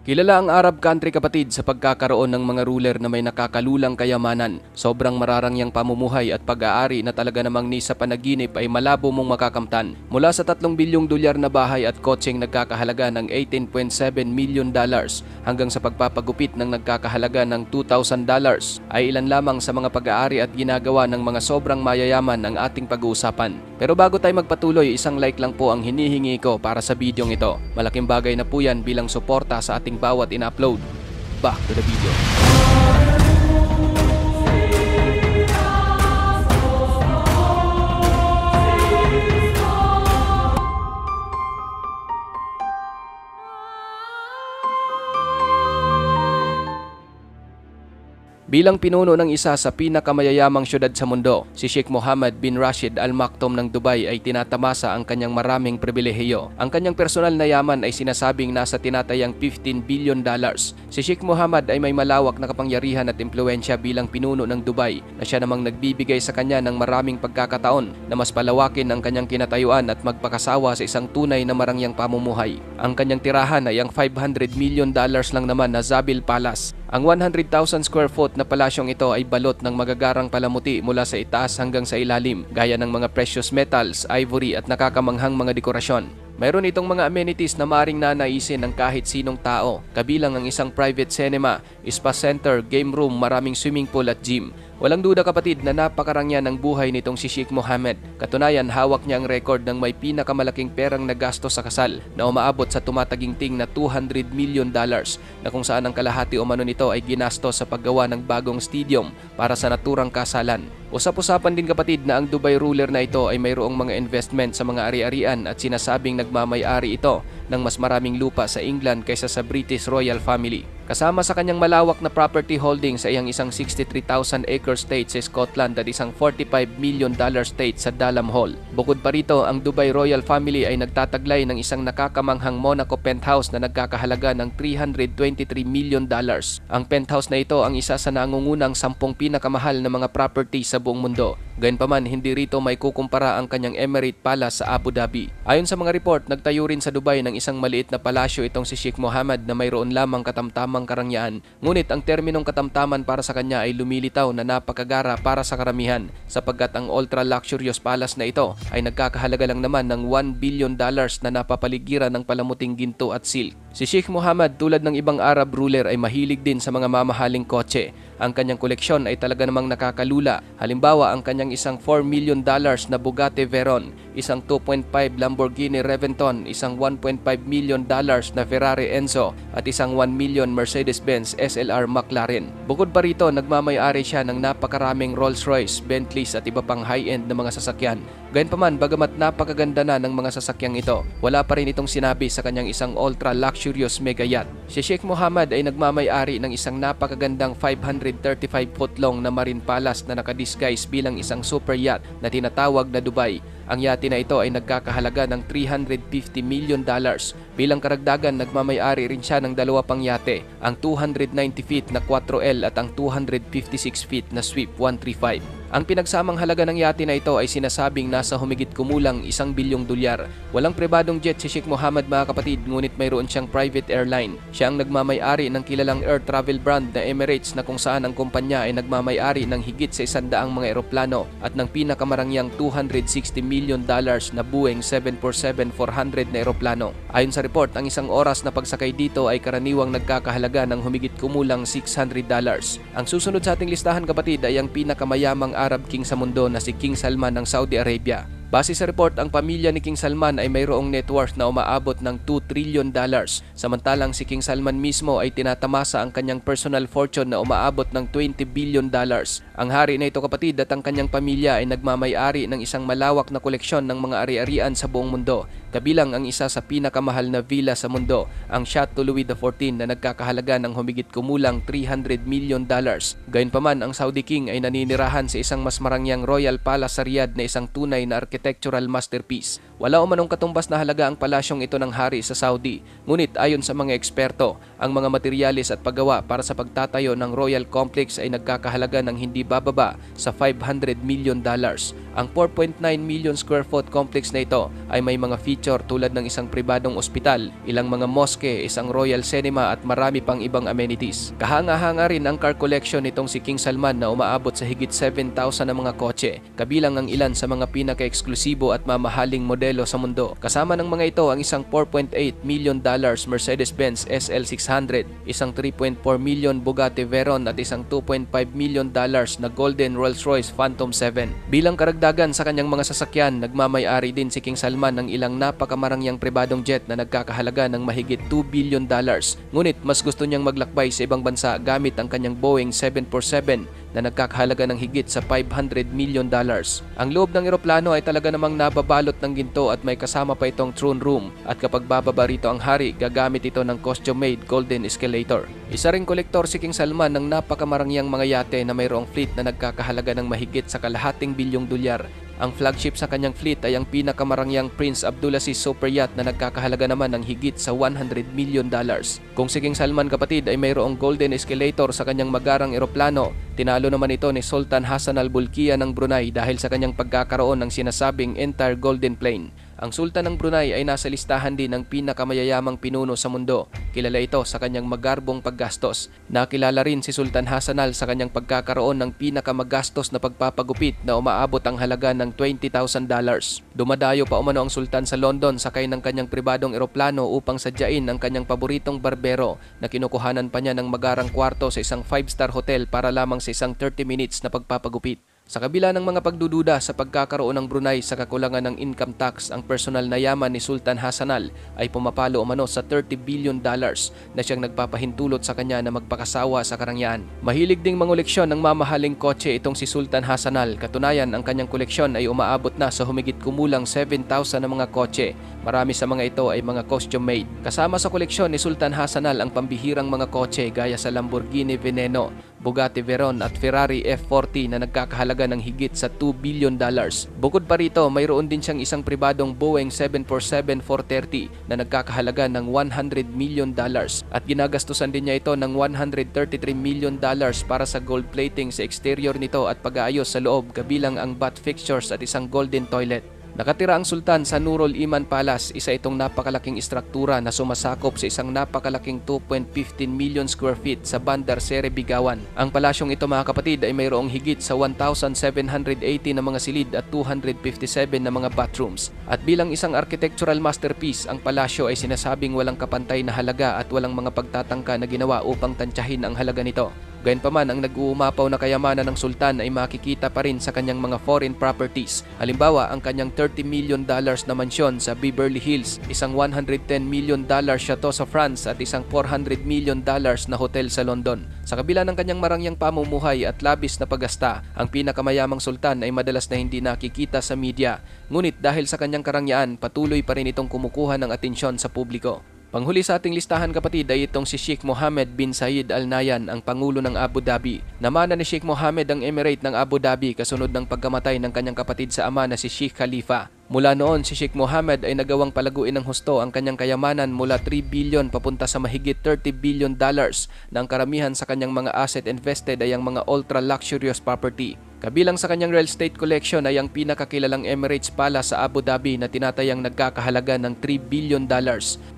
Kilala ang Arab country kapatid sa pagkakaroon ng mga ruler na may nakakalulang kayamanan, sobrang mararangyang pamumuhay at pag-aari na talaga namang ni sa panaginip ay malabo mong makakamtan. Mula sa 3 bilyong dolyar na bahay at kotseng nagkakahalaga ng $18.7 million hanggang sa pagpapagupit ng nagkakahalaga ng $2,000 ay ilan lamang sa mga pag-aari at ginagawa ng mga sobrang mayayaman ang ating pag-uusapan. Pero bago tayo magpatuloy, isang like lang po ang hinihingi ko para sa bidyong ito. Malaking bagay na po yan bilang suporta sa ating bawat in-upload. Back to the video. Bilang pinuno ng isa sa pinakamayayamang syudad sa mundo, si Sheikh Mohammed bin Rashid Al Maktoum ng Dubai ay tinatamasa ang kanyang maraming pribilehiyo. Ang kanyang personal na yaman ay sinasabing nasa tinatayang $15 billion. Si Sheikh Mohammed ay may malawak na kapangyarihan at impluensya bilang pinuno ng Dubai na siya namang nagbibigay sa kanya ng maraming pagkakataon na mas palawakin ang kanyang kinatayuan at magpakasawa sa isang tunay na marangyang pamumuhay. Ang kanyang tirahan ay ang $500 million lang naman na Zabil Palace. Ang 100,000 square foot na palasyong ito ay balot ng magagarang palamuti mula sa itaas hanggang sa ilalim, gaya ng mga precious metals, ivory at nakakamanghang mga dekorasyon. Mayroon itong mga amenities na maring nanaisin ng kahit sinong tao, kabilang ang isang private cinema, spa center, game room, maraming swimming pool at gym. Walang duda kapatid na napakarangya ng buhay nitong si Sheikh Mohammed. Katunayan, hawak niya ang record ng may pinakamalaking perang nagastos sa kasal na umaabot sa tumataginting na $200 million na kung saan ang kalahati o mano nito ay ginastos sa paggawa ng bagong stadium para sa naturang kasalan. Usap-usapan din kapatid na ang Dubai ruler na ito ay mayroong mga investment sa mga ari-arian at sinasabing nagmamay-ari ito ng mas maraming lupa sa England kaysa sa British royal family. Kasama sa kanyang malawak na property holding sa iyang isang 63,000 acre state sa Scotland at isang $45 million state sa Dalham Hall. Bukod pa rito, ang Dubai royal family ay nagtataglay ng isang nakakamanghang Monaco penthouse na nagkakahalaga ng $323 million. Ang penthouse na ito ang isa sa nangungunang 10 pinakamahal na mga property sa buong mundo. Gayunpaman, hindi rito may kukumpara ang kanyang Emirate Palace sa Abu Dhabi. Ayon sa mga report, nagtayo rin sa Dubai ng isang maliit na palasyo itong si Sheikh Mohammed na mayroon lamang katamtamang karangyaan. Ngunit ang terminong katamtaman para sa kanya ay lumilitaw na napakagara para sa karamihan, sapagkat ang ultra-luxurious palace na ito ay nagkakahalaga lang naman ng $1 billion na napapaligiran ng palamuting ginto at silk. Si Sheikh Mohammed, tulad ng ibang Arab ruler, ay mahilig din sa mga mamahaling kotse. Ang kanyang koleksyon ay talaga namang nakakalula. Halimbawa, ang kanyang isang $4 million na Bugatti Veyron, isang 2.5 Lamborghini Reventon, isang $1.5 million na Ferrari Enzo at isang 1 million Mercedes-Benz SLR McLaren. Bukod pa rito, nagmamay-ari siya ng napakaraming Rolls-Royce, Bentleys at iba pang high-end na mga sasakyan. Gayunpaman, bagamat napakaganda na ng mga sasakyang ito, wala pa rin itong sinabi sa kanyang isang ultra-luxurious mega yacht. Si Sheikh Mohammed ay nagmamay-ari ng isang napakagandang 535 foot long na Marine Palace na nakadisguise bilang isang super yacht na tinatawag na Dubai. Ang yate na ito ay nagkakahalaga ng $350 million. Bilang karagdagan, nagmamay-ari rin siya ng dalawa pang yate, ang 290 feet na 4L at ang 256 feet na Sweep 135. Ang pinagsamang halaga ng yate na ito ay sinasabing nasa humigit kumulang $1 bilyong. Walang pribadong jet si Sheikh Mohammed mga kapatid, ngunit mayroon siyang private airline. Siya ang nagmamay-ari ng kilalang air travel brand na Emirates na kung saan ang kumpanya ay nagmamay-ari ng higit sa 100 mga eroplano at ng pinakamarangyang $260 million na Boeing 747-400 na eroplano. Ayon sa report, ang isang oras na pagsakay dito ay karaniwang nagkakahalaga ng humigit kumulang $600. Ang susunod sa ating listahan kapatid ay ang pinakamayamang Arab king sa mundo na si King Salman ng Saudi Arabia. Base sa report, ang pamilya ni King Salman ay mayroong net worth na umaabot ng $2 trillion. Samantalang si King Salman mismo ay tinatamasa ang kanyang personal fortune na umaabot ng $20 billion. Ang hari na ito kapatid at ang kanyang pamilya ay nagmamay-ari ng isang malawak na koleksyon ng mga ari-arian sa buong mundo, kabilang ang isa sa pinakamahal na villa sa mundo, ang Chateau Louis XIV na nagkakahalaga ng humigit kumulang $300 million. Gayunpaman, ang Saudi King ay naninirahan sa isang mas marangyang royal palace sa Riyadh na isang tunay na architectural masterpiece. Wala umanong katumbas na halaga ang palasyong ito ng hari sa Saudi, ngunit ayon sa mga eksperto, ang mga materyales at paggawa para sa pagtatayo ng Royal Complex ay nagkakahalaga ng hindi bababa sa $500 million. Ang 4.9 million square foot complex na ito ay may mga feature tulad ng isang pribadong ospital, ilang mga mosque, isang royal cinema at marami pang ibang amenities. Kahanga-hanga rin ang car collection nitong si King Salman na umaabot sa higit 7,000 na mga kotse, kabilang ang ilan sa mga pinaka-eksklusibo at mamahaling modelo sa mundo. Kasama ng mga ito ang isang $4.8 million Mercedes-Benz SL600, isang 3.4 million Bugatti Veyron at isang $2.5 million na Golden Rolls-Royce Phantom 7. Bilang karagdagan sa kanyang mga sasakyan, nagmamay-ari din si King Salman ng ilang napakamarangyang pribadong jet na nagkakahalaga ng mahigit $2 billion. Ngunit mas gusto niyang maglakbay sa ibang bansa gamit ang kanyang Boeing 747 na nagkakahalaga ng higit sa $500 million. Ang loob ng eroplano ay talaga namang nababalot ng ginto at may kasama pa itong throne room, at kapag bababa rito ang hari, gagamit ito ng custom-made golden escalator. Isa ring kolektor si King Salman ng napakamarangyang mga yate na mayroong fleet na nagkakahalaga ng mahigit sa kalahating bilyong dolyar. Ang flagship sa kanyang fleet ay ang pinakamarangyang Prince Abdulaziz super yacht na nagkakahalaga naman ng higit sa $100 million. Kung si King Salman kapatid ay mayroong golden escalator sa kanyang magarang eroplano, tinalo naman ito ni Sultan Hassan Al Bolkiah ng Brunei dahil sa kanyang pagkakaroon ng sinasabing entire golden plane. Ang Sultan ng Brunei ay nasa listahan din ng pinakamayayamang pinuno sa mundo. Kilala ito sa kanyang magarbong paggastos. Nakilala rin si Sultan Hassan Al sa kanyang pagkakaroon ng pinakamagastos na pagpapagupit na umaabot ang halaga ng $20,000. Dumadayo pa umano ang Sultan sa London sakay ng kanyang pribadong eroplano upang sadyain ang kanyang paboritong barbero na kinukuhanan pa niya ng magarang kwarto sa isang 5-star hotel para lamang sa isang 30 minutes na pagpapagupit. Sa kabila ng mga pagdududa sa pagkakaroon ng Brunei sa kakulangan ng income tax, ang personal na yaman ni Sultan Hassan Al ay pumapalo umano sa $30 billion na siyang nagpapahintulot sa kanya na magpakasawa sa karangyaan. Mahilig ding mangoleksyon ng mamahaling kotse itong si Sultan Hassan Al. Katunayan, ang kanyang koleksyon ay umaabot na sa humigit kumulang 7,000 na mga kotse. Marami sa mga ito ay mga costume made. Kasama sa koleksyon ni Sultan Hassan Al ang pambihirang mga kotse gaya sa Lamborghini Veneno, Bugatti Veyron at Ferrari F40 na nagkakahalaga ng higit sa $2 billion. Bukod pa rito, mayroon din siyang isang pribadong Boeing 747-430 na nagkakahalaga ng $100 million at ginagastusan din niya ito ng $133 million para sa gold plating sa exterior nito at pag-aayos sa loob, kabilang ang bath fixtures at isang golden toilet. Nakatira ang Sultan sa Nurul Iman Palace, isa itong napakalaking istruktura na sumasakop sa isang napakalaking 2.15 million square feet sa Bandar Seri Begawan. Ang palasyong ito mga kapatid ay mayroong higit sa 1,780 na mga silid at 257 na mga bathrooms. At bilang isang architectural masterpiece, ang palasyo ay sinasabing walang kapantay na halaga at walang mga pagtatangka na ginawa upang tansyahin ang halaga nito. Gayunpaman, ang nag-uumapaw na kayamanan ng Sultan ay makikita pa rin sa kanyang mga foreign properties. Halimbawa, ang kanyang $30 million na mansyon sa Beverly Hills, isang $110 million chateau sa France at isang $400 million na hotel sa London. Sa kabila ng kanyang marangyang pamumuhay at labis na paggasta, ang pinakamayamang Sultan ay madalas na hindi nakikita sa media. Ngunit dahil sa kanyang karangyaan, patuloy pa rin itong kumukuha ng atensyon sa publiko. Panghuli sa ating listahan kapatid ay itong si Sheikh Mohammed bin Zayed Al Nahyan, ang Pangulo ng Abu Dhabi. Namana ni Sheikh Mohammed ang Emirate ng Abu Dhabi kasunod ng pagkamatay ng kanyang kapatid sa ama na si Sheikh Khalifa. Mula noon, si Sheikh Mohammed ay nagawang palaguin ng husto ang kanyang kayamanan mula 3 billion papunta sa mahigit $30 billion na ang karamihan sa kanyang mga asset invested ay ang mga ultra-luxurious property. Kabilang sa kanyang real estate collection ay ang pinakakilalang Emirates Palace sa Abu Dhabi na tinatayang nagkakahalaga ng $3 billion.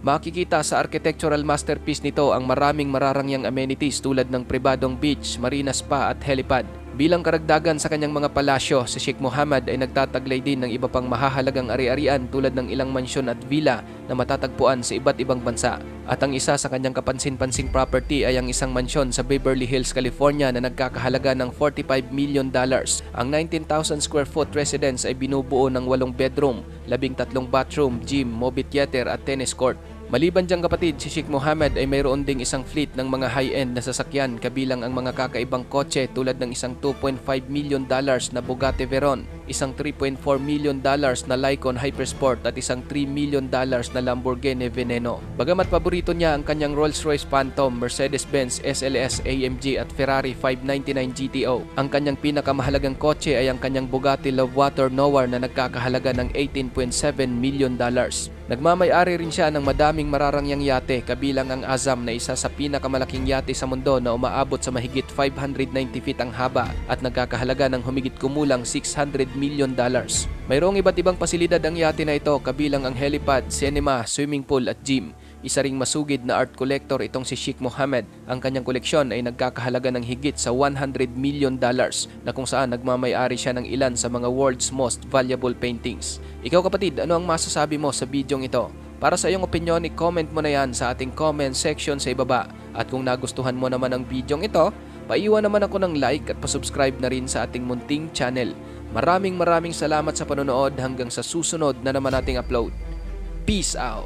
Makikita sa architectural masterpiece nito ang maraming mararangyang amenities tulad ng pribadong beach, marina spa at helipad. Bilang karagdagan sa kanyang mga palasyo, si Sheikh Mohammed ay nagtataglay din ng iba pang mahahalagang ari-arian tulad ng ilang mansyon at villa na matatagpuan sa iba't ibang bansa. At ang isa sa kanyang kapansin-pansing property ay ang isang mansyon sa Beverly Hills, California na nagkakahalaga ng $45 million. Ang 19,000 square foot residence ay binubuo ng 8 bedroom, 13 bathroom, gym, movie theater at tennis court. Maliban diyang kapatid, si Sheikh Mohammed ay mayroon ding isang fleet ng mga high-end na sasakyan kabilang ang mga kakaibang kotse tulad ng isang $2.5 million na Bugatti Veyron, isang $3.4 million na Lycon Hypersport at isang $3 million na Lamborghini Veneno. Bagamat paborito niya ang kanyang Rolls-Royce Phantom, Mercedes-Benz SLS AMG at Ferrari 599 GTO, ang kanyang pinakamahalagang kotse ay ang kanyang Bugatti Lovewater Noir na nagkakahalaga ng $18.7 million. Nagmamay-ari rin siya ng madaming mararangyang yate kabilang ang Azam na isa sa pinakamalaking yate sa mundo na umaabot sa mahigit 590 feet ang haba at nagkakahalaga ng humigit kumulang $600 million. Mayroong iba't ibang pasilidad ang yate na ito kabilang ang helipad, cinema, swimming pool at gym. Isa ring masugid na art collector itong si Sheikh Mohammed. Ang kanyang koleksyon ay nagkakahalaga ng higit sa $100 million na kung saan nagmamay-ari siya ng ilan sa mga world's most valuable paintings. Ikaw kapatid, ano ang masasabi mo sa bidyong ito? Para sa iyong opinion, i-comment mo na yan sa ating comment section sa ibaba. At kung nagustuhan mo naman ang bidyong ito, paiwan naman ako ng like at pasubscribe na rin sa ating munting channel. Maraming salamat sa panonood hanggang sa susunod na naman nating upload. Peace out!